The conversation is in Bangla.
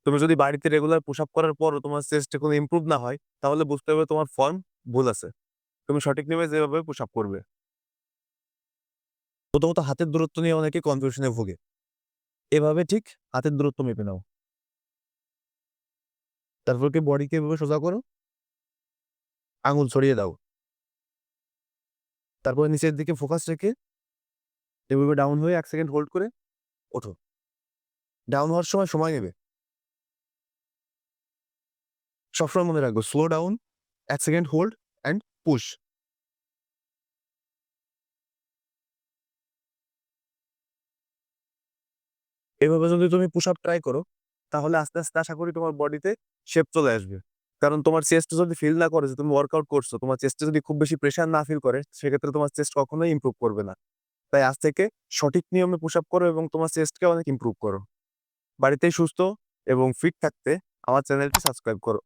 তুমি যদি বাড়িতে রেগুলার পুশ আপ করার পরও তোমার চেস্টে কোনো ইমপ্রুভ না হয়, তাহলে বুঝতে হবে তোমার ফর্ম ভুল আছে। তুমি সঠিক নিয়মে যেভাবে পুশ আপ করবে। প্রথমত হাতের দূরত্ব নিয়ে অনেকে কনফিউশন এ ভোগে। এভাবে ঠিক হাতের দূরত্ব মেপে নাও। তারপর কি বডিকে এভাবে সোজা করো, আঙুল ছড়িয়ে দাও। তারপরে নিচের দিকে ফোকাস রেখে এভাবে ডাউন হয়ে ১ সেকেন্ড হোল্ড করে ওঠো। ডাউন হওয়ার সময় সময় নেবে। সবসময় মনে রাখবো slow down, ১ second hold and push. এভাবে যদি তুমি পুশ আপ ট্রাই করো, তাহলে আস্তে, আস্তে আশা করি তোমার বডিতে শেপ চলে আসবে। কারণ তোমার চেস্ট যদি ফিল না করে যে তুমি ওয়ার্কআউট করছো, তোমার চেস্টে যদি খুব বেশি প্রেশার না ফিল করে, সেক্ষেত্রে তোমার চেস্ট কখনোই ইমপ্রুভ করবে না। তাই আজ থেকে সঠিক নিয়মে পুশ আপ করো এবং তোমার চেস্টকে অনেক ইমপ্রুভ করো। বাড়িতেই সুস্থ এবং ফিট থাকতে আমার চ্যানেলটি সাবস্ক্রাইব করো।